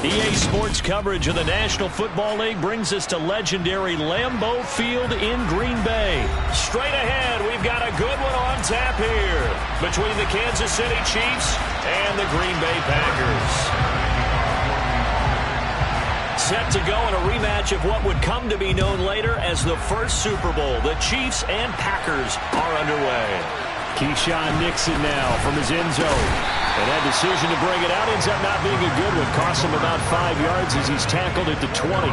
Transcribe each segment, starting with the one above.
EA Sports coverage of the National Football League brings us to legendary Lambeau Field in Green Bay. Straight ahead, we've got a good one on tap here between the Kansas City Chiefs and the Green Bay Packers. Set to go in a rematch of what would come to be known later as the first Super Bowl. The Chiefs and Packers are underway. Keyshawn Nixon now from his end zone. And that decision to bring it out ends up not being a good one. Cost him about 5 yards as he's tackled at the 20.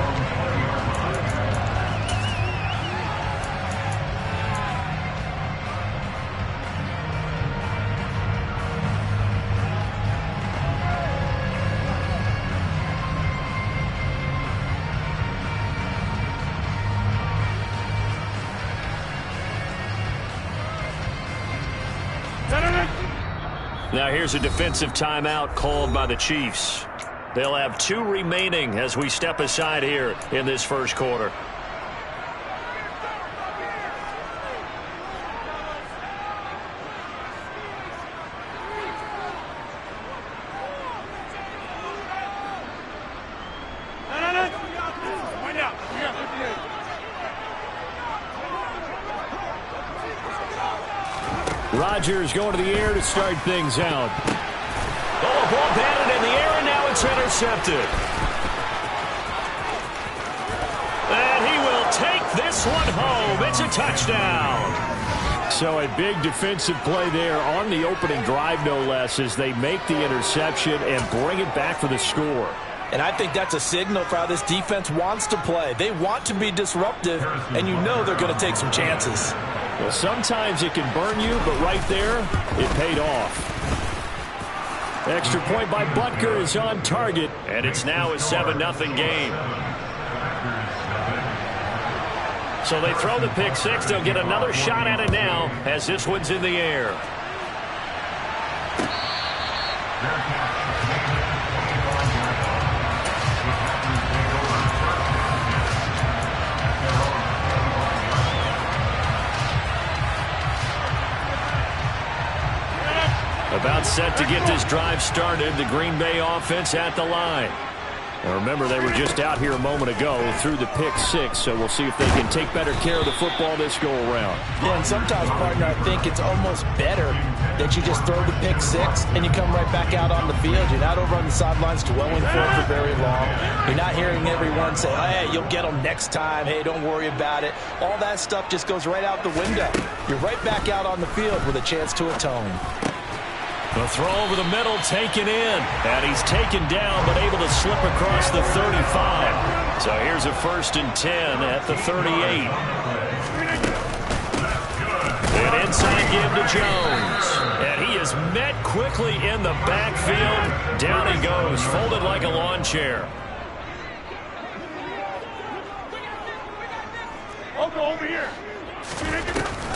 Now here's a defensive timeout called by the Chiefs. They'll have 2 remaining as we step aside here in this first quarter. Rodgers going to the air to start things out. Oh, a ball batted in the air, and now it's intercepted. And he will take this one home. It's a touchdown. So a big defensive play there on the opening drive, no less, as they make the interception and bring it back for the score. And I think that's a signal for how this defense wants to play. They want to be disruptive, and you know they're going to take some chances. Well, sometimes it can burn you, but right there, it paid off. Extra point by Butker is on target, and it's now a 7-0 game. So they throw the pick six. They'll get another shot at it now as this one's in the air. About set to get this drive started. The Green Bay offense at the line. Now remember, they were just out here a moment ago through the pick six, so we'll see if they can take better care of the football this go-around. Yeah, and sometimes, partner, I think it's almost better that you just throw the pick six and you come right back out on the field. You're not over on the sidelines dwelling for it for very long. You're not hearing everyone say, hey, you'll get them next time. Hey, don't worry about it. All that stuff just goes right out the window. You're right back out on the field with a chance to atone. The throw over the middle, taken in. And he's taken down, but able to slip across the 35. So here's a 1st and 10 at the 38. An inside give to Jones. And he is met quickly in the backfield. Down he goes, folded like a lawn chair. I'll go over here.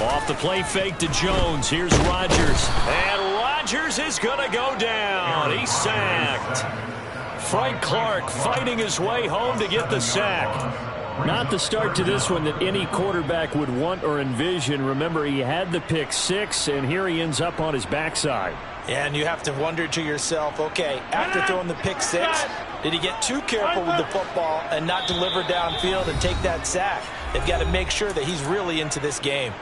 Off the play fake to Jones. Here's Rodgers. And Rodgers is going to go down. He's sacked. Frank Clark fighting his way home to get the sack. Not the start to this one that any quarterback would want or envision. Remember, he had the pick six, and here he ends up on his backside. And you have to wonder to yourself, okay, after throwing the pick six, did he get too careful with the football and not deliver downfield and take that sack? They've got to make sure that he's really into this game.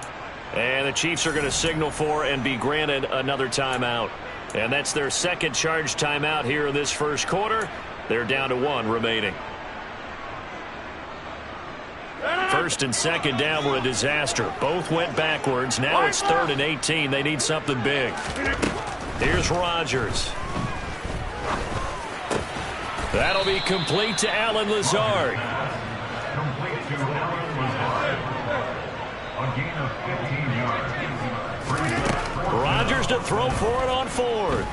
And the Chiefs are going to signal for and be granted another timeout. And that's their second charge timeout here in this first quarter. They're down to 1 remaining. 1st and 2nd down were a disaster. Both went backwards. Now it's 3rd and 18. They need something big. Here's Rodgers. That'll be complete to Allen Lazard. Rodgers to throw for it on 4th.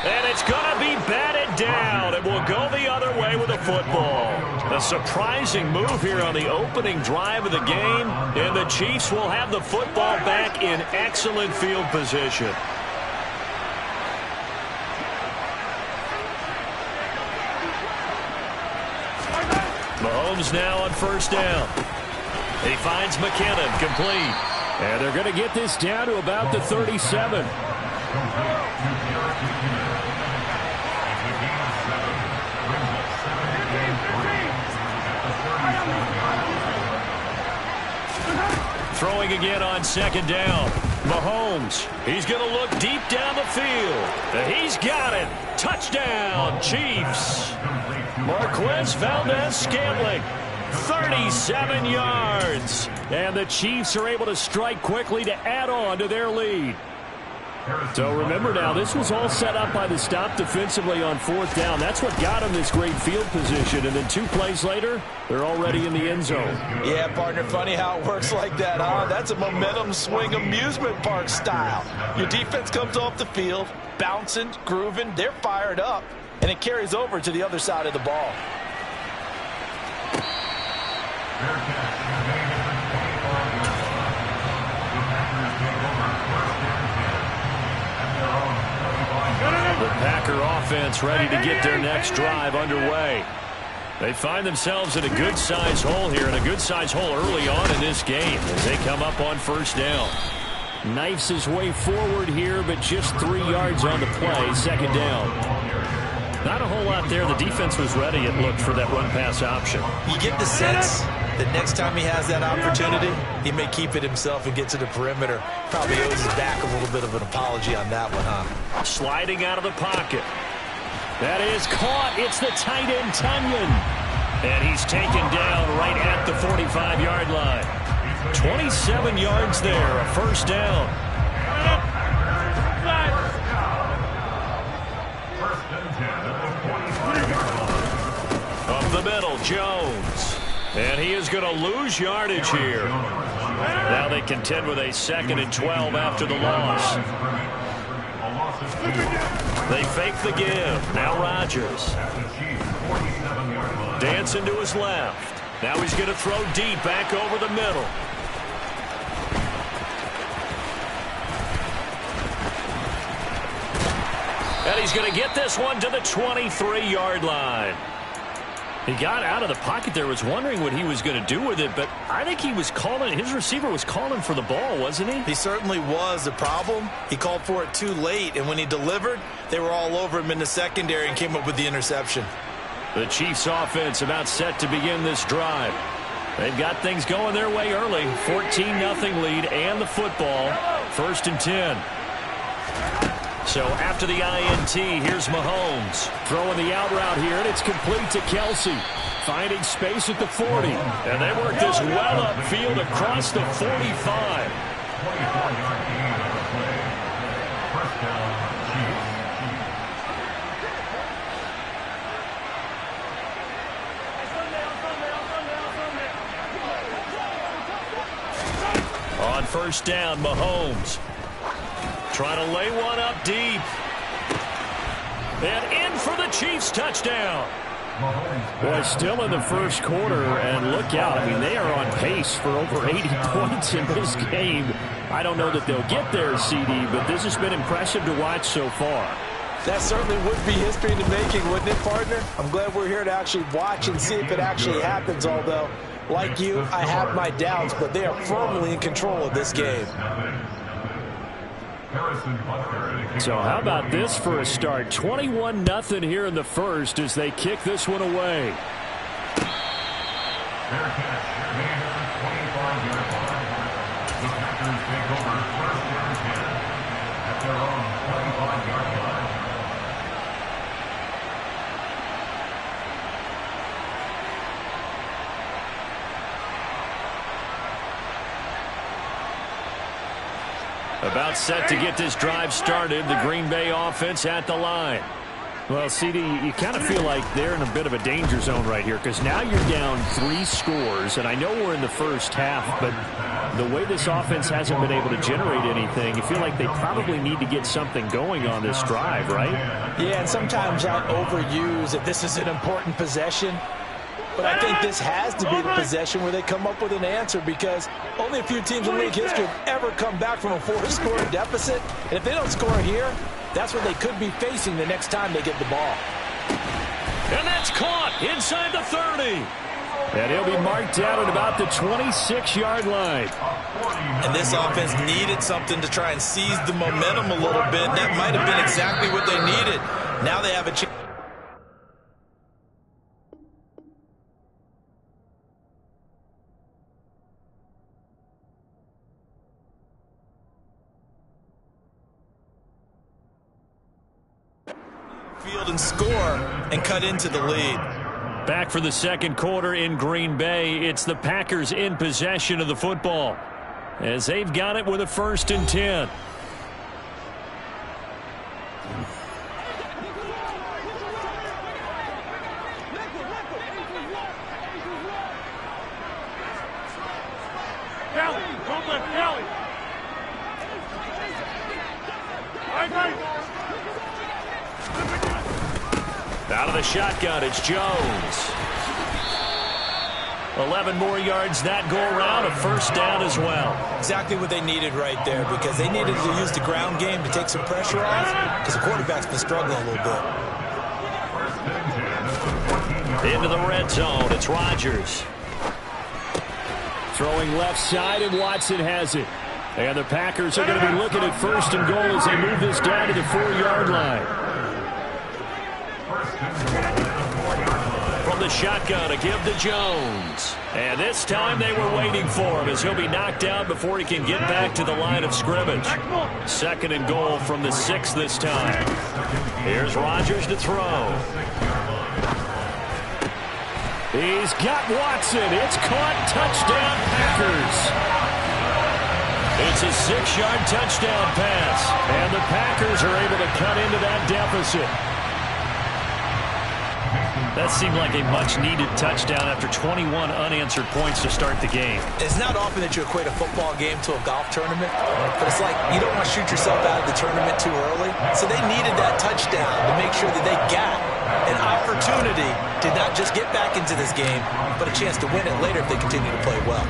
And it's going to be batted down. It will go the other way with the football. A surprising move here on the opening drive of the game. And the Chiefs will have the football back in excellent field position. Mahomes now on 1st down. He finds McKinnon, complete. And they're going to get this down to about the 37. going again on second down. Mahomes, he's going to look deep down the field. He's got it. Touchdown, Chiefs. Marquez Valdes-Scantling, 37 yards. And the Chiefs are able to strike quickly to add on to their lead. So remember now, this was all set up by the stop defensively on fourth down. That's what got them this great field position. And then 2 plays later, they're already in the end zone. Yeah, partner, funny how it works like that, huh? That's a momentum swing amusement park style. Your defense comes off the field, bouncing, grooving, they're fired up, and it carries over to the other side of the ball. The Packer offense ready to get their next drive underway. They find themselves in a good-sized hole here, and a good-sized hole early on in this game as they come up on first down. Knifes his way forward here, but just 3 yards on the play, second down. Not a whole lot there. The defense was ready, it looked, for that run-pass option. You get the sense that next time he has that opportunity, he may keep it himself and get to the perimeter. Probably owes his back a little bit of an apology on that one, huh? Sliding out of the pocket. That is caught. It's the tight end, Tunyon. And he's taken down right at the 45-yard line. 27 yards there, a first down. Up the middle, Jones. And he is going to lose yardage here. Now they contend with a 2nd and 12 after the loss. They fake the give. Now Rodgers. Dancing to his left. Now he's going to throw deep back over the middle. And he's going to get this one to the 23-yard line. He got out of the pocket there, was wondering what he was going to do with it, but I think he was calling, his receiver was calling for the ball, wasn't he? He certainly was. The problem, he called for it too late, and when he delivered, they were all over him in the secondary and came up with the interception. The Chiefs offense about set to begin this drive. They've got things going their way early. 14-0 lead and the football. 1st and 10. So after the INT, here's Mahomes. Throwing the out route here, and it's complete to Kelsey. Finding space at the 40. And they work this well upfield across the 45. On first down, Mahomes. Trying to lay one up deep. And in for the Chiefs touchdown. Boy, still in the first quarter, and look out. I mean, they are on pace for over 80 points in this game. I don't know that they'll get there, CD, but this has been impressive to watch so far. That certainly would be history in the making, wouldn't it, partner? I'm glad we're here to actually watch and see if it actually happens, although, like you, I have my doubts, but they are firmly in control of this game. So how about this for a start? 21-0 here in the first as they kick this one away. About set to get this drive started. The Green Bay offense at the line. Well, CD, you kind of feel like they're in a bit of a danger zone right here because now you're down 3 scores, and I know we're in the first half, but the way this offense hasn't been able to generate anything, you feel like they probably need to get something going on this drive, right? Yeah, and sometimes I overuse that this is an important possession. But I think this has to be the possession where they come up with an answer because only a few teams in league history have ever come back from a 4-score deficit. And if they don't score here, that's what they could be facing the next time they get the ball. And that's caught inside the 30. And he'll be marked down at about the 26-yard line. And this offense needed something to try and seize the momentum a little bit. That might have been exactly what they needed. Now they have a chance. field and score and cut into the lead. Back for the second quarter in Green Bay. It's the Packers in possession of the football as they've got it with a 1st and 10. Out of the shotgun, it's Jones. 11 more yards that go around, a 1st down as well. Exactly what they needed right there, because they needed to use the ground game to take some pressure off, because the quarterback's been struggling a little bit. Into the red zone, it's Rodgers. Throwing left side, and Watson has it. And the Packers are going to be looking at 1st and goal as they move this down to the 4-yard line. From the shotgun, a give to Jones. And this time they were waiting for him as he'll be knocked down before he can get back to the line of scrimmage. 2nd and goal from the 6 this time. Here's Rodgers to throw. He's got Watson. It's caught. Touchdown, Packers. It's a 6-yard touchdown pass. And the Packers are able to cut into that deficit. That seemed like a much-needed touchdown after 21 unanswered points to start the game. It's not often that you equate a football game to a golf tournament, but it's like you don't want to shoot yourself out of the tournament too early. So they needed that touchdown to make sure that they got an opportunity to not just get back into this game, but a chance to win it later if they continue to play well.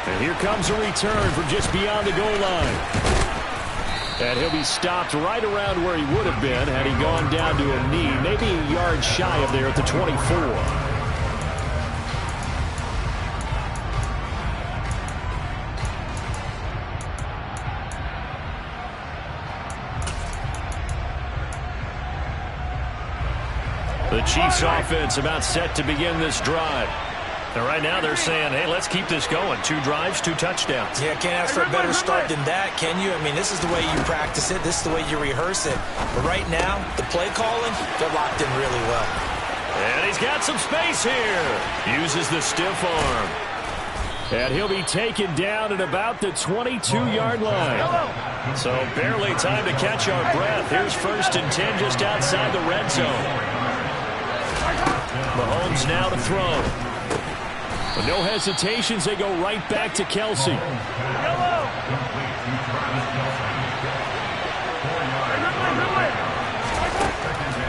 And here comes a return from just beyond the goal line. And he'll be stopped right around where he would have been had he gone down to a knee, maybe a yard shy of there at the 24. The Chiefs offense about set to begin this drive. And right now they're saying, hey, let's keep this going. 2 drives, 2 touchdowns. Yeah, can't ask for a better start than that, can you? I mean, this is the way you practice it. This is the way you rehearse it. But right now, the play calling, they're locked in really well. And he's got some space here. Uses the stiff arm. And he'll be taken down at about the 22-yard line. So barely time to catch our breath. Here's 1st and 10 just outside the red zone. Mahomes now to throw. But no hesitations, they go right back to Kelsey.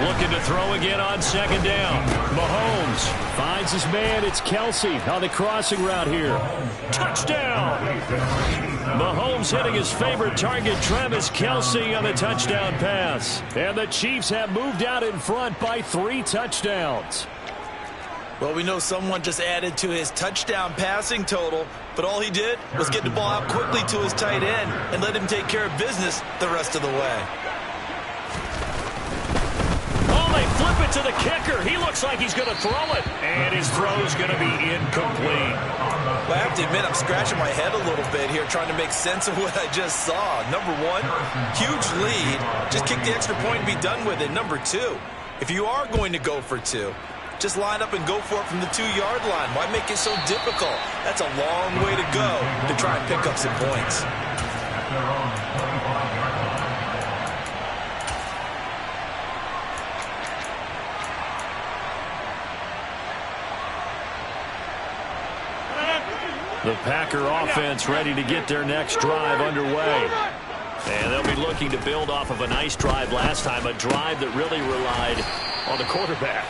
Looking to throw again on 2nd down. Mahomes finds his man. It's Kelsey on the crossing route here. Touchdown! Mahomes hitting his favorite target, Travis Kelsey, on the touchdown pass. And the Chiefs have moved out in front by 3 touchdowns. Well, we know someone just added to his touchdown passing total, but all he did was get the ball out quickly to his tight end and let him take care of business the rest of the way. Oh, they flip it to the kicker. He looks like he's going to throw it, and his throw's going to be incomplete. Well, I have to admit, I'm scratching my head a little bit here trying to make sense of what I just saw. Number 1, huge lead. Just kick the extra point and be done with it. Number 2, if you are going to go for 2, just line up and go for it from the 2-yard line. Why make it so difficult? That's a long way to go to try and pick up some points. The Packer offense ready to get their next drive underway. And they'll be looking to build off of a nice drive last time, a drive that really relied on the quarterback.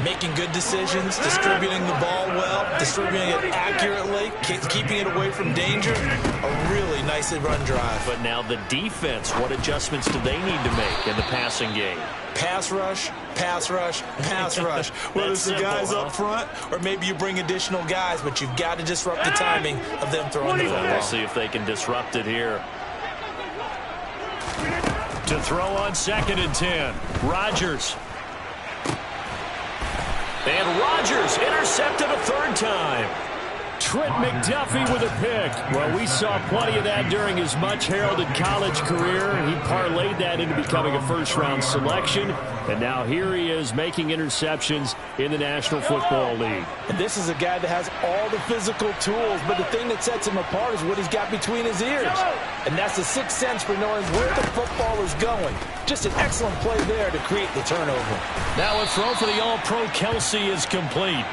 Making good decisions, distributing the ball well, distributing it accurately, keeping it away from danger. A really nicely run drive. But now the defense, what adjustments do they need to make in the passing game? Pass rush, pass rush, pass rush. Whether it's the guys up front or maybe you bring additional guys, but you've got to disrupt the timing of them throwing the football. We'll see if they can disrupt it here. To throw on 2nd and 10, Rodgers. And Rodgers intercepted a 3rd time. Trent McDuffie with a pick. Well, we saw plenty of that during his much-heralded college career. He parlayed that into becoming a first-round selection. And now here he is making interceptions in the National Football League. And this is a guy that has all the physical tools, but the thing that sets him apart is what he's got between his ears. And that's the sixth sense for knowing where the football is going. Just an excellent play there to create the turnover. Now a throw for the All-Pro Kelsey is complete.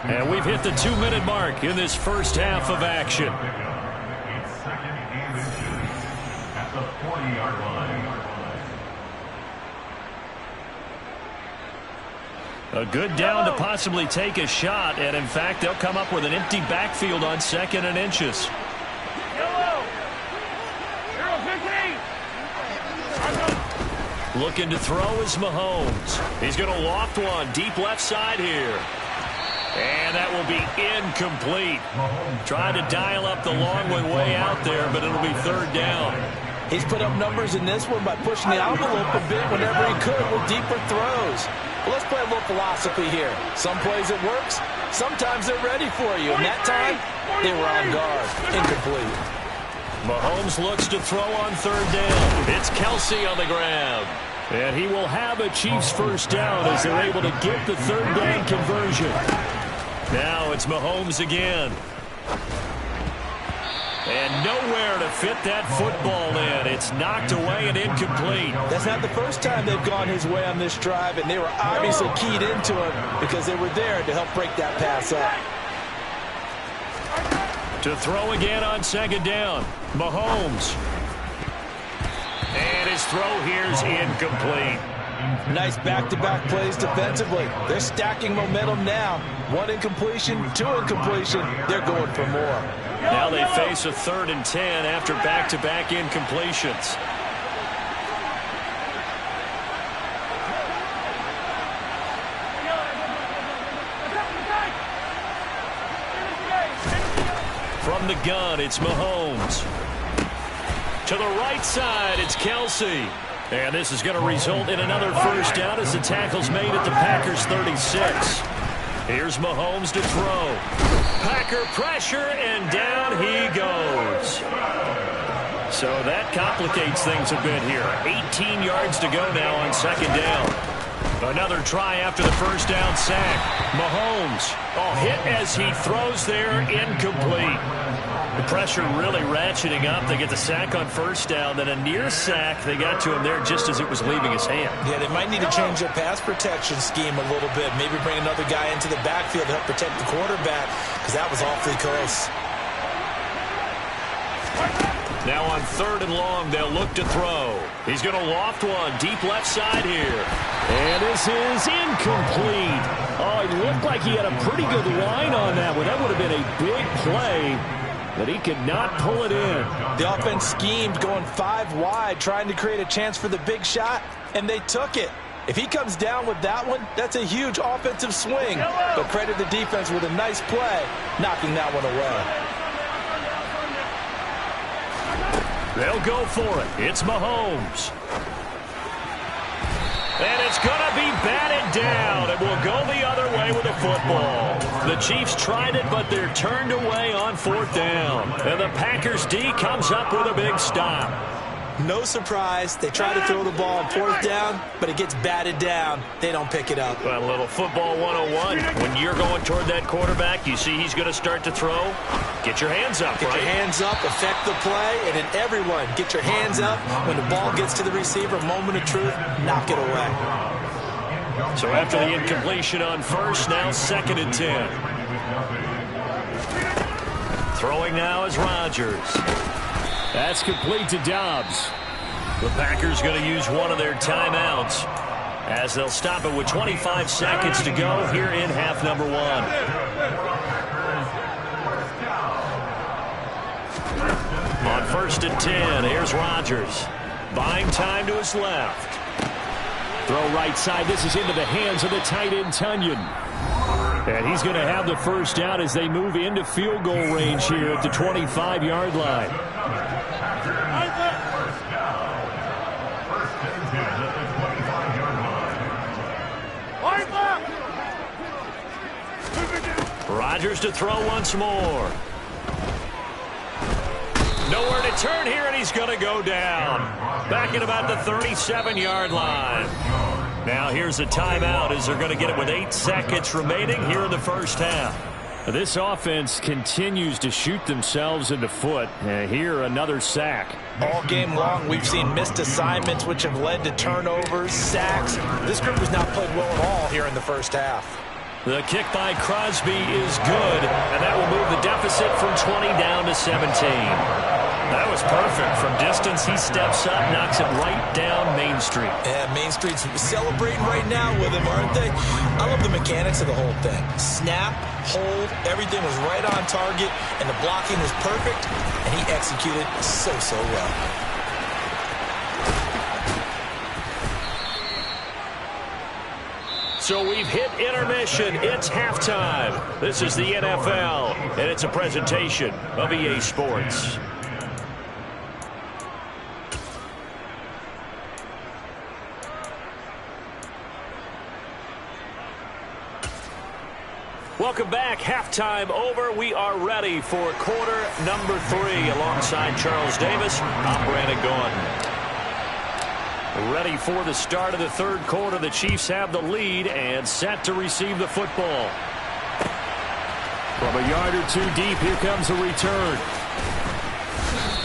And we've hit the 2-minute mark in this first half of action. At the 40-yard line. A good down to possibly take a shot, and in fact, they'll come up with an empty backfield on 2nd and inches. Looking to throw is Mahomes. He's going to loft one deep left side here. And that will be incomplete. Trying to dial up the long way out there, but it'll be 3rd down. He's put up numbers in this one by pushing the envelope a bit whenever he could with deeper throws. Well, let's play a little philosophy here. Some plays it works. Sometimes they're ready for you. And that time, they were on guard. Incomplete. Mahomes looks to throw on 3rd down. It's Kelsey on the grab. And he will have a Chiefs first down as they're able to get the 3rd down conversion. Now it's Mahomes again. And nowhere to fit that football in. It's knocked away and incomplete. That's not the first time they've gone his way on this drive, and they were obviously keyed into it because they were there to help break that pass up. To throw again on 2nd down. Mahomes. And his throw here's incomplete. Nice back-to-back plays defensively. They're stacking momentum now. 1 incompletion, 2 incompletion. They're going for more. Now they face a 3rd and 10 after back-to-back incompletions. From the gun, it's Mahomes. To the right side, it's Kelsey. And this is going to result in another first down as the tackle's made at the Packers' 36. Here's Mahomes to throw. Packer pressure, and down he goes. So that complicates things a bit here. 18 yards to go now on 2nd down. Another try after the first down sack. Mahomes, hit as he throws there, incomplete. The pressure really ratcheting up. They get the sack on 1st down, then a near sack. They got to him there just as it was leaving his hand. Yeah, they might need to change their pass protection scheme a little bit. Maybe bring another guy into the backfield to help protect the quarterback, because that was awfully close. Now on 3rd and long, they'll look to throw. He's going to loft one deep left side here. And this is incomplete. Oh, it looked like he had a pretty good line on that one. That would have been a big play, but he could not pull it in. The offense schemed going 5 wide, trying to create a chance for the big shot, and they took it. If he comes down with that one, that's a huge offensive swing. But credit the defense with a nice play, knocking that one away. They'll go for it. It's Mahomes. And it's going to be batted down. It will go the other way with the football. The Chiefs tried it, but they're turned away on 4th down. And the Packers D comes up with a big stop. No surprise. They try to throw the ball on 4th down, but it gets batted down. They don't pick it up. Well, a little football 101. When you're going toward that quarterback, you see he's going to start to throw. Get your hands up, Get your hands up, affect the play, and then everyone, get your hands up. When the ball gets to the receiver, moment of truth, knock it away. So after the incompletion on 1st, now 2nd and 10. Throwing now is Rodgers. That's complete to Dobbs. The Packers going to use one of their timeouts as they'll stop it with 25 seconds to go here in half number 1. On 1st and 10, here's Rodgers. Buying time to his left. Throw right side. This is into the hands of the tight end, Tunyon. And he's going to have the first down as they move into field goal range here at the 25-yard line. Rodgers to throw once more. Nowhere to turn here, and he's going to go down. Back at about the 37-yard line. Now here's a timeout as they're going to get it with 8 seconds remaining here in the first half. This offense continues to shoot themselves in the foot. Here, another sack. All game long, we've seen missed assignments, which have led to turnovers, sacks. This group has not played well at all here in the first half. The kick by Crosby is good, and that will move the deficit from 20 down to 17. That was perfect. From distance, he steps up, knocks it right down Main Street. Yeah, Main Street's celebrating right now with him, aren't they? I love the mechanics of the whole thing. Snap, hold, everything was right on target, and the blocking was perfect, and he executed so well. So we've hit intermission. It's halftime. This is the NFL, and it's a presentation of EA Sports. Welcome back. Halftime over. We are ready for quarter number 3 alongside Charles Davis. I'm Brandon Gaudin. Ready for the start of the third quarter. The Chiefs have the lead and set to receive the football. From a yard or two deep, here comes a return.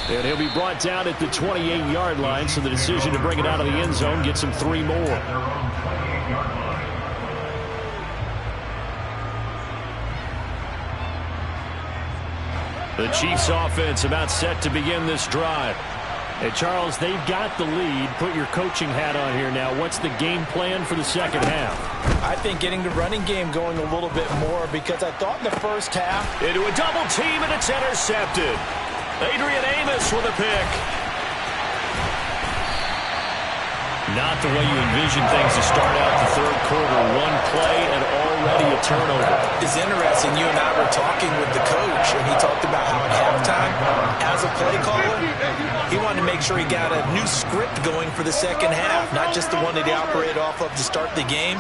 And he'll be brought down at the 28-yard line, so the decision to bring it out of the end zone gets him 3 more. The Chiefs offense about set to begin this drive. Hey, Charles, they've got the lead. Put your coaching hat on here now. What's the game plan for the second half? I think getting the running game going a little bit more, because I thought in the first half. Into a double team, and it's intercepted. Adrian Amos with a pick. Not the way you envision things to start out the third quarter. One play and already a turnover. It's interesting. You and I were talking with the coach, and he talked about how at halftime, as a play caller, he wanted to make sure he got a new script going for the second half, not just the one that he operated off of to start the game.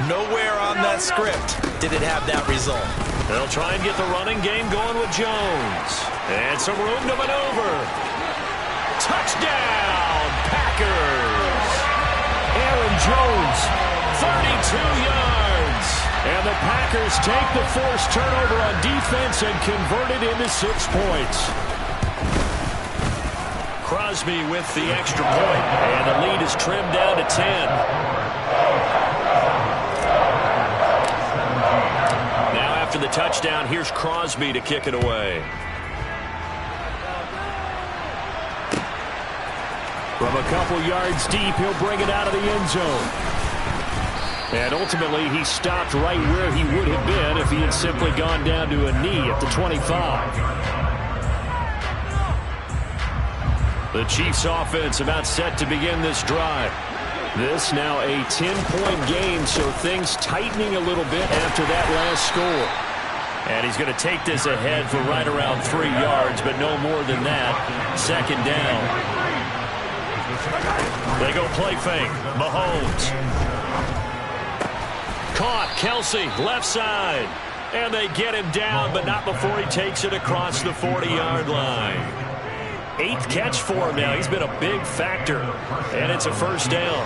Nowhere on that script did it have that result. They'll try and get the running game going with Jones. And some room to maneuver. Touchdown, Packers. Aaron Jones, 32 yards. And the Packers take the forced turnover on defense and convert it into 6 points. Crosby with the extra point, and the lead is trimmed down to 10. Now after the touchdown, here's Crosby to kick it away. From a couple yards deep, he'll bring it out of the end zone. And ultimately, he stopped right where he would have been if he had simply gone down to a knee at the 25. The Chiefs offense about set to begin this drive. This now a 10-point game, so things tightening a little bit after that last score. And he's going to take this ahead for right around 3 yards, but no more than that. Second down. They go play fake. Mahomes. Caught. Kelsey, left side. And they get him down, but not before he takes it across the 40-yard line. 8th catch for him now. He's been a big factor. And it's a first down.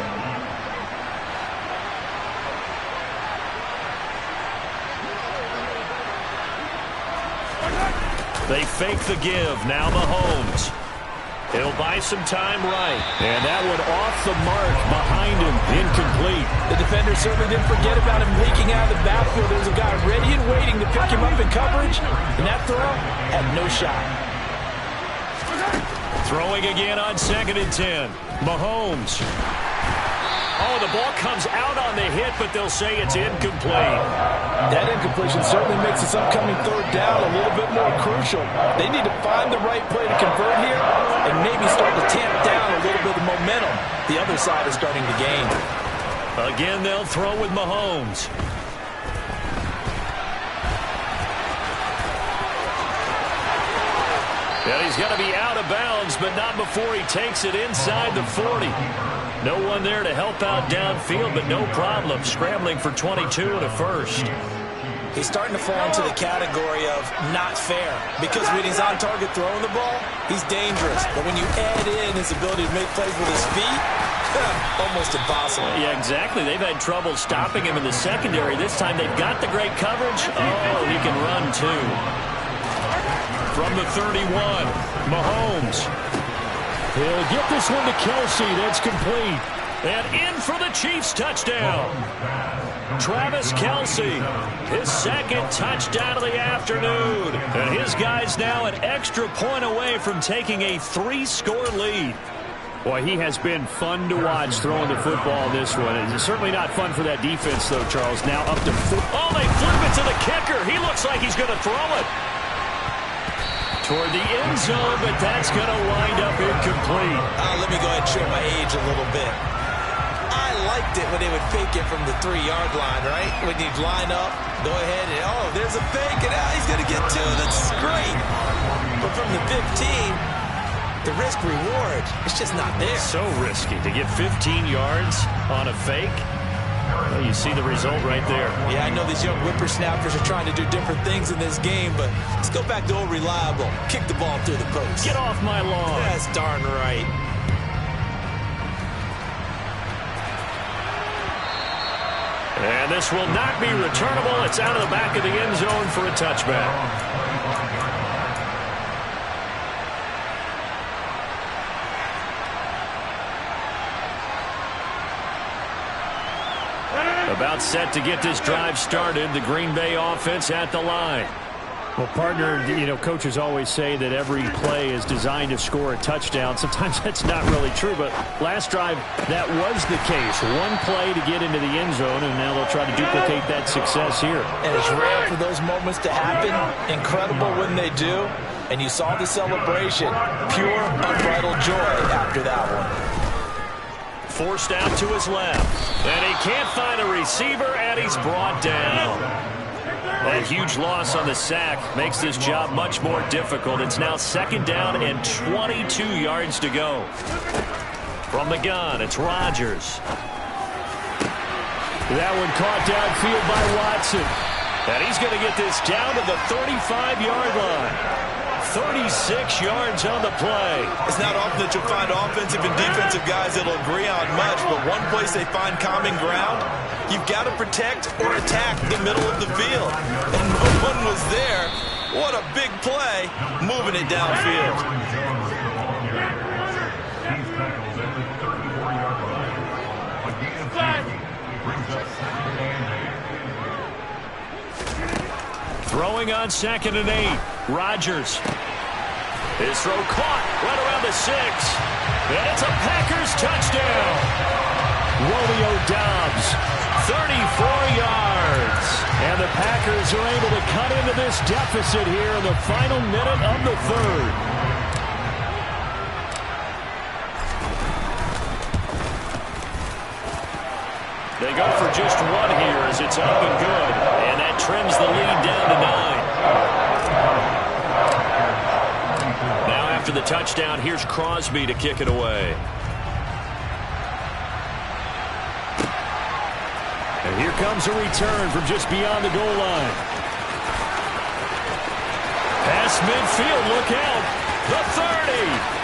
They fake the give. Now Mahomes. He'll buy some time right. And that one off the mark behind him. Incomplete. The defender certainly didn't forget about him leaking out of the backfield. There's a guy ready and waiting to pick him up in coverage. And that throw had no shot. Throwing again on 2nd and 10. Mahomes. Oh, the ball comes out on the hit, but they'll say it's incomplete. That incompletion certainly makes this upcoming third down a little bit more crucial. They need to find the right play to convert here and maybe start to tamp down a little bit of momentum the other side is starting to gain. Again, they'll throw with Mahomes. And he's going to be out of bounds, but not before he takes it inside the 40. No one there to help out downfield, but no problem. Scrambling for 22 and a first. He's starting to fall into the category of not fair, because when he's on target throwing the ball, he's dangerous. But when you add in his ability to make plays with his feet, almost impossible. Yeah, exactly. They've had trouble stopping him in the secondary. This time they've got the great coverage. Oh, he can run too. From the 31, Mahomes. He'll get this one to Kelsey. That's complete. And in for the Chiefs touchdown. Travis Kelsey, his second touchdown of the afternoon. And his guys now an extra point away from taking a 3-score lead. Boy, he has been fun to watch throwing the football in this one. It's certainly not fun for that defense, though, Charles. Now up to 4. Oh, they flip it to the kicker. He looks like he's going to throw it toward the end zone, but that's going to wind up incomplete. Let me go ahead and show my age a little bit. I liked it when they would fake it from the 3-yard line, right? When you'd line up, go ahead, and there's a fake, and he's going to get 2. That's great. But from the 15, the risk-reward, it's just not there. So risky to get 15 yards on a fake. Well, you see the result right there. Yeah, I know these young whippersnappers are trying to do different things in this game, but let's go back to old reliable. Kick the ball through the post. Get off my lawn. That's darn right. And this will not be returnable. It's out of the back of the end zone for a touchback. About set to get this drive started. The Green Bay offense at the line. Well, partner, coaches always say that every play is designed to score a touchdown. Sometimes that's not really true, but last drive, that was the case. One play to get into the end zone, and now they'll try to duplicate that success here. And it's rare for those moments to happen. Incredible when they do. And you saw the celebration. Pure, unbridled joy after that one. Forced out to his left. And he can't find a receiver, and he's brought down. That huge loss on the sack makes this job much more difficult. It's now 2nd down and 22 yards to go. From the gun, it's Rodgers. That one caught downfield by Watson. And he's going to get this down to the 35-yard line. 36 yards on the play. It's not often that you'll find offensive and defensive guys that'll agree on much, but one place they find common ground, you've got to protect or attack the middle of the field. And no one was there. What a big play, moving it downfield. Throwing on 2nd and 8. Rodgers. His throw caught right around the 6. And it's a Packers touchdown. Romeo Doubs, 34 yards. And the Packers are able to cut into this deficit here in the final minute of the 3rd. They go for just one here as it's up and good. And that trims the lead down to 9. Now after the touchdown, here's Crosby to kick it away. And here comes a return from just beyond the goal line. Past midfield, look out. The 30.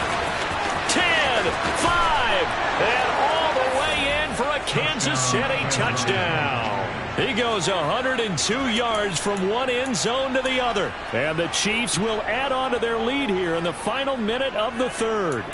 10, 5, and all the way in for a Kansas City touchdown. He goes 102 yards from one end zone to the other. And the Chiefs will add on to their lead here in the final minute of the 3rd.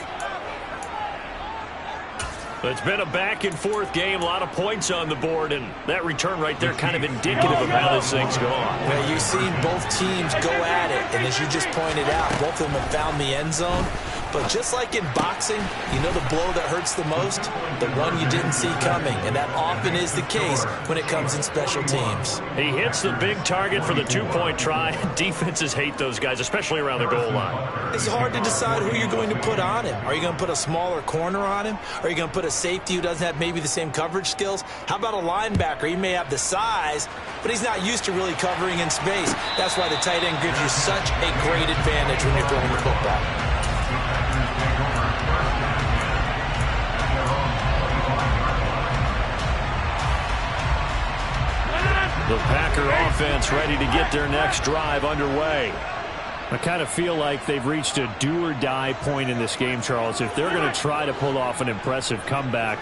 It's been a back-and-forth game, a lot of points on the board, and that return right there kind of indicative of how this thing's going. Well, you've seen both teams go at it, and as you just pointed out, both of them have found the end zone. But just like in boxing, you know the blow that hurts the most? The one you didn't see coming, and that often is the case when it comes in special teams. He hits the big target for the two-point try. Defenses hate those guys, especially around the goal line. It's hard to decide who you're going to put on him. Are you going to put a smaller corner on him? Are you going to put a safety who doesn't have maybe the same coverage skills? How about a linebacker? He may have the size, but he's not used to really covering in space. That's why the tight end gives you such a great advantage when you're throwing the football. The Packer offense ready to get their next drive underway. I kind of feel like they've reached a do-or-die point in this game, Charles. If they're going to try to pull off an impressive comeback,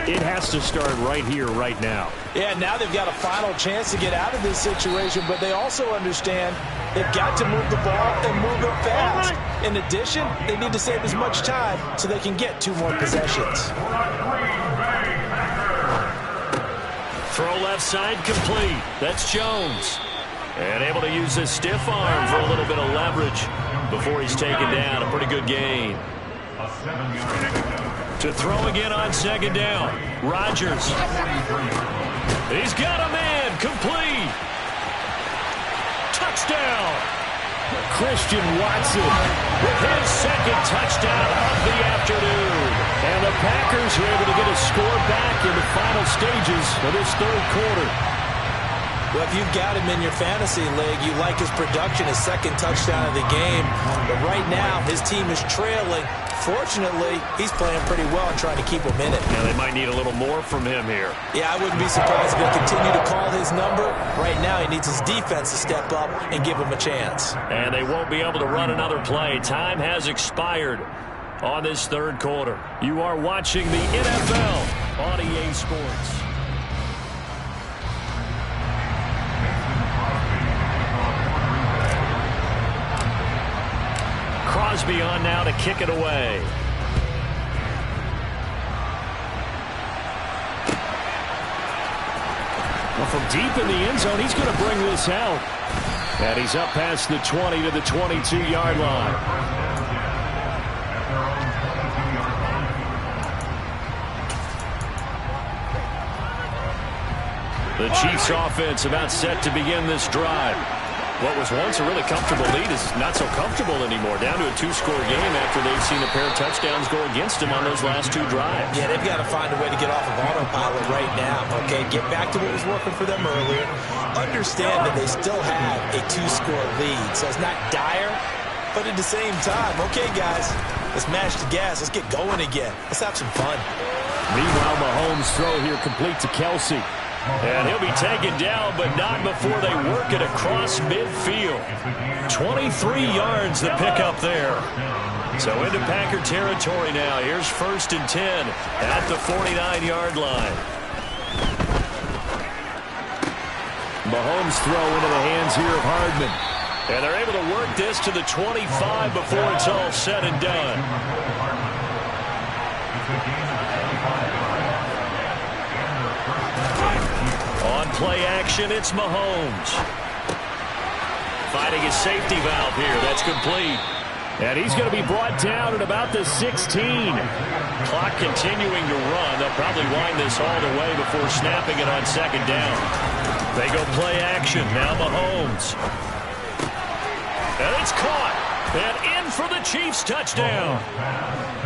it has to start right here, right now. Yeah, now they've got a final chance to get out of this situation, but they also understand they've got to move the ball and move it fast. In addition, they need to save as much time so they can get 2 more possessions. Throw left side complete. That's Jones. And able to use his stiff arm for a little bit of leverage before he's taken down. A pretty good gain. To throw again on second down. Rodgers. He's got a man. Complete. Touchdown. Christian Watson with his second touchdown of the afternoon. And the Packers are able to get a score back in the final stages of this third quarter. Well, if you've got him in your fantasy league, you like his production, his second touchdown of the game. But right now, his team is trailing. Fortunately, he's playing pretty well and trying to keep him in it. Yeah, they might need a little more from him here. Yeah, I wouldn't be surprised if they continue to call his number. Right now, he needs his defense to step up and give him a chance. And they won't be able to run another play. Time has expired on this third quarter. You are watching the NFL on EA Sports. Crosby on now to kick it away. Well, from deep in the end zone, he's going to bring this out. And he's up past the 20 to the 22-yard line. The Chiefs offense about set to begin this drive. What was once a really comfortable lead is not so comfortable anymore. Down to a 2-score game after they've seen a pair of touchdowns go against them on those last 2 drives. Yeah, they've got to find a way to get off of autopilot right now, okay? Get back to what was working for them earlier. Understand that they still have a 2-score lead, so it's not dire, but at the same time, okay, guys, let's mash the gas. Let's get going again. Let's have some fun. Meanwhile, Mahomes' throw here complete to Kelsey. And he'll be taken down, but not before they work it across midfield. 23 yards the pickup there. So into Packer territory now. Here's 1st and 10 at the 49-yard line. Mahomes' throw into the hands here of Hardman. And they're able to work this to the 25 before it's all said and done. On play action, it's Mahomes. Finding his safety valve here. That's complete. And he's going to be brought down at about the 16. Clock continuing to run. They'll probably wind this all the way before snapping it on second down. They go play action. Now Mahomes. And it's caught. And in for the Chiefs touchdown.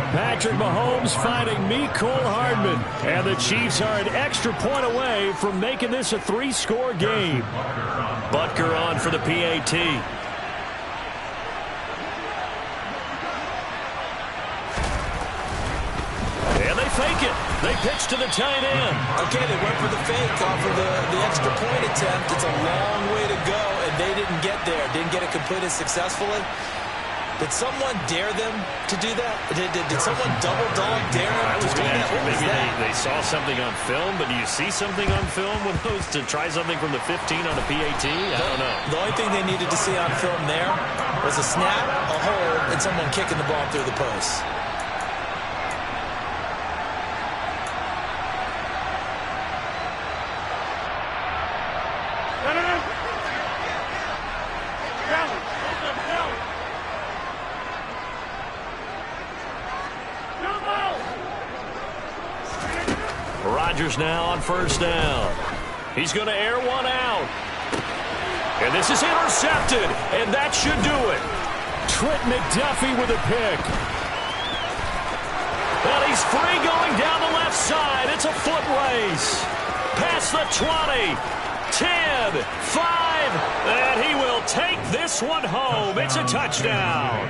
Patrick Mahomes finding Mecole Hardman. And the Chiefs are an extra point away from making this a 3-score game. Butker on for the PAT. And they fake it. They pitch to the tight end. Okay, they went for the fake off of the extra point attempt. It's a long way to go, and they didn't get there. Didn't get it completed successfully. Did someone dare them to do that? Did someone double-dog dare them to do that? What was that? They saw something on film, but do you see something on film with those to try something from the 15 on a PAT? I don't know. The only thing they needed to see on film there was a snap, a hold, and someone kicking the ball through the post. Rodgers now on 1st down. He's going to air one out. And this is intercepted, and that should do it. Trent McDuffie with a pick. And he's free going down the left side. It's a foot race. Past the 20, 10, 5, and he will take this one home. It's a touchdown.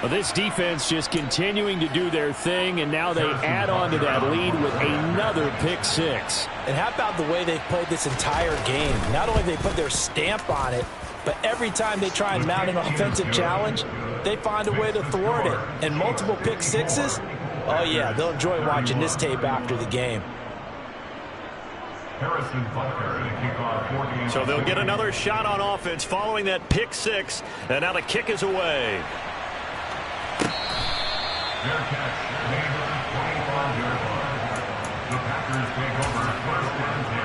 Well, this defense just continuing to do their thing, and now they add on to that lead with another pick six. And how about the way they've played this entire game? Not only they put their stamp on it, but every time they try and mount an offensive challenge, they find a way to thwart it. And multiple pick sixes, oh yeah, they'll enjoy watching this tape after the game. So they'll get another shot on offense following that pick six, and now the kick is away. Their catch, made on the 25-yard line. The Packers take over first and 10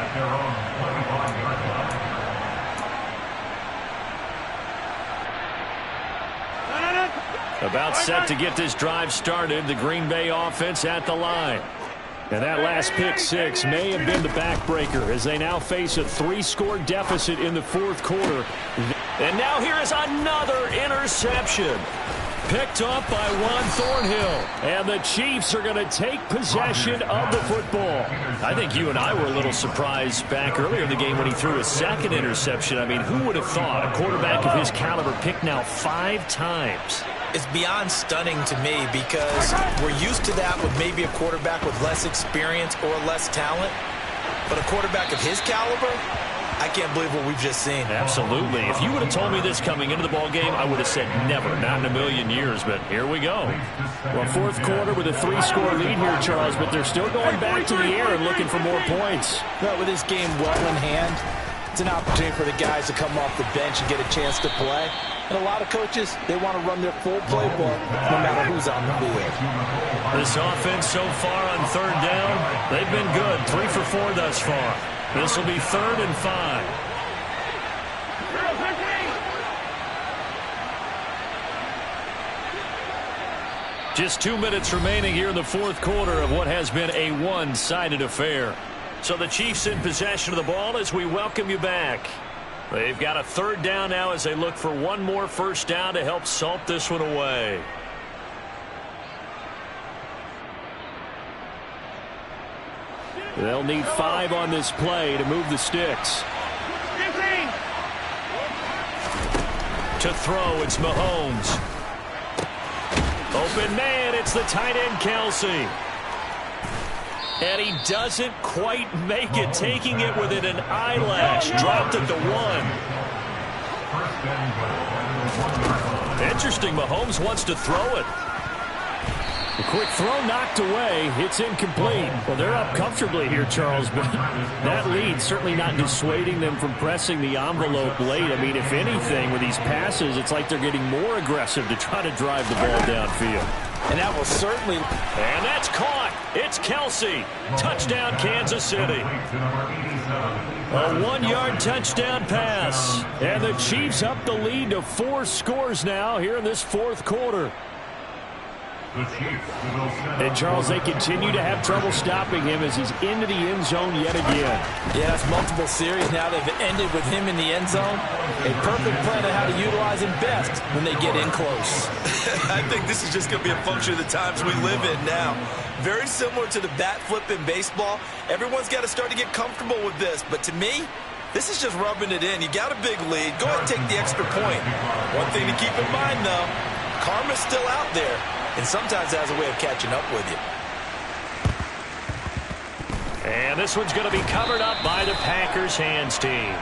at their own 25-yard line. About set to get this drive started, the Green Bay offense at the line. And that last pick six may have been the backbreaker as they now face a 3-score deficit in the fourth quarter. And now here is another interception. Picked up by Juan Thornhill. And the Chiefs are going to take possession of the football. I think you and I were a little surprised back earlier in the game when he threw his second interception. I mean, who would have thought a quarterback of his caliber picked now 5 times? It's beyond stunning to me because we're used to that with maybe a quarterback with less experience or less talent. But a quarterback of his caliber, I can't believe what we've just seen. Absolutely. If you would have told me this coming into the ball game, I would have said never, not in a million years, but here we go. Well, fourth quarter with a 3-score lead here, Charles, but they're still going back to the air and looking for more points. But with this game well in hand, it's an opportunity for the guys to come off the bench and get a chance to play. And a lot of coaches, they want to run their full playbook no matter who's on the field. This offense so far on third down, they've been good. 3 for 4 thus far. This will be 3rd and 5. Just 2 minutes remaining here in the fourth quarter of what has been a one-sided affair. So the Chiefs in possession of the ball as we welcome you back. They've got a 3rd down now as they look for one more first down to help salt this one away. They'll need 5 on this play to move the sticks. To throw, it's Mahomes. Open man, it's the tight end, Kelce. And he doesn't quite make it, taking it within an eyelash. Dropped it to 1. Interesting, Mahomes wants to throw it. A quick throw knocked away. It's incomplete. Well, they're up comfortably here, Charles, but that lead certainly not dissuading them from pressing the envelope late. I mean, if anything, with these passes, it's like they're getting more aggressive to try to drive the ball downfield. And that will certainly... And that's caught. It's Kelce. Touchdown, Kansas City. A 1-yard touchdown pass. And the Chiefs up the lead to 4 scores now here in this fourth quarter. And, Charles, they continue to have trouble stopping him as he's into the end zone yet again. Yeah, that's multiple series now they've ended with him in the end zone. A perfect plan on how to utilize him best when they get in close. I think this is just going to be a function of the times we live in now. Very similar to the bat flip in baseball. Everyone's got to start to get comfortable with this. But to me, this is just rubbing it in. You got a big lead. Go ahead and take the extra point. One thing to keep in mind, though, karma's still out there. And sometimes it has a way of catching up with you. And this one's going to be covered up by the Packers hands team.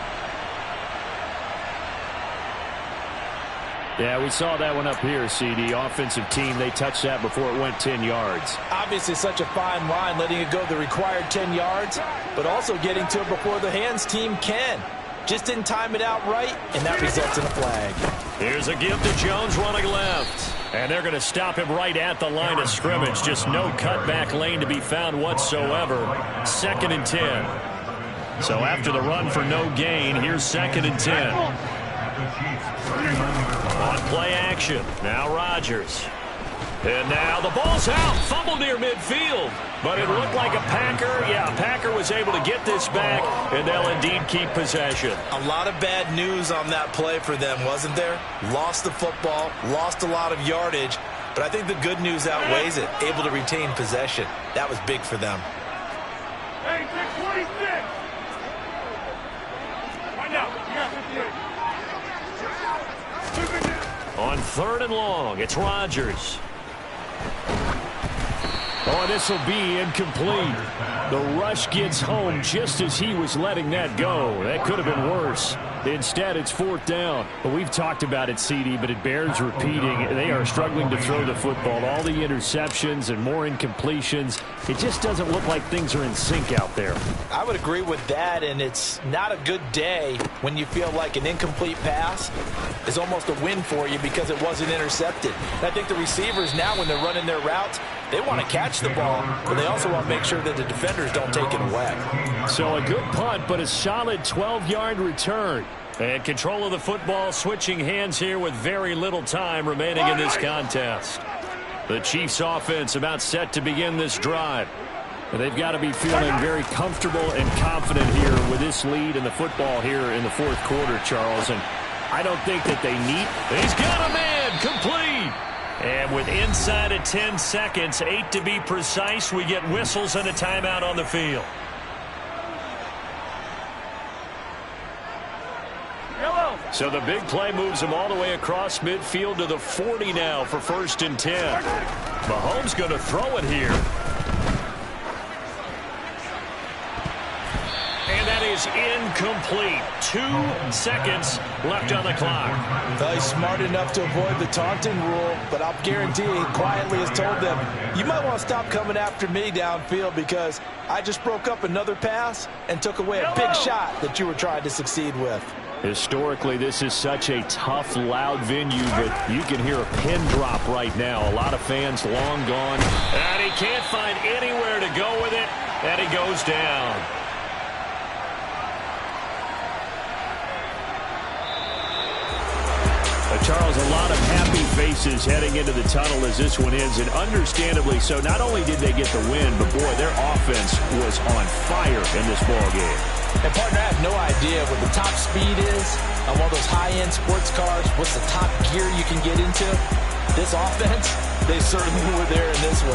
Yeah, we saw that one up here, CD. Offensive team, they touched that before it went 10 yards. Obviously such a fine line, letting it go the required 10 yards, but also getting to it before the hands team can. Just didn't time it out right, and that results in a flag. Here's a give to Jones running left. And they're going to stop him right at the line of scrimmage. Just no cutback lane to be found whatsoever. 2nd and 10. So after the run for no gain, here's 2nd and 10. On play action. Now Rodgers. And now the ball's out. Fumble near midfield. But it looked like a Packer. Yeah, a Packer was able to get this back, and they'll indeed keep possession. A lot of bad news on that play for them, wasn't there? Lost the football, lost a lot of yardage, but I think the good news outweighs it. Able to retain possession. That was big for them. Hey, 626! Right now, you got 58. On 3rd and long, it's Rodgers. Oh, this will be incomplete. The rush gets home just as he was letting that go. That could have been worse. Instead, it's 4th down. Well, we've talked about it, CD, but it bears repeating. They are struggling to throw the football. All the interceptions and more incompletions. It just doesn't look like things are in sync out there. I would agree with that, and it's not a good day when you feel like an incomplete pass is almost a win for you because it wasn't intercepted. And I think the receivers now, when they're running their routes, they want to catch the ball, but they also want to make sure that the defenders don't take it away. So a good punt, but a solid 12-yard return. And control of the football switching hands here with very little time remaining in this contest. The Chiefs offense about set to begin this drive. They've got to be feeling very comfortable and confident here with this lead in the football here in the 4th quarter, Charles. And I don't think that they need. He's got a man complete. And with inside of 10 seconds, 8 to be precise, we get whistles and a timeout on the field. So the big play moves him all the way across midfield to the 40 now for 1st and 10. Mahomes going to throw it here. And that is incomplete. 2 seconds left on the clock. He's smart enough to avoid the taunting rule, but I'll guarantee he quietly has told them, you might want to stop coming after me downfield because I just broke up another pass and took away a big shot that you were trying to succeed with. Historically, this is such a tough, loud venue, but you can hear a pin drop right now. A lot of fans long gone. And he can't find anywhere to go with it, and he goes down. Charles, a lot of happy faces heading into the tunnel as this one ends, and understandably so. Not only did they get the win, but, boy, their offense was on fire in this ballgame. And, partner, I have no idea what the top speed is on one of those high-end sports cars. What's the top gear you can get into? This offense, they certainly were there in this one.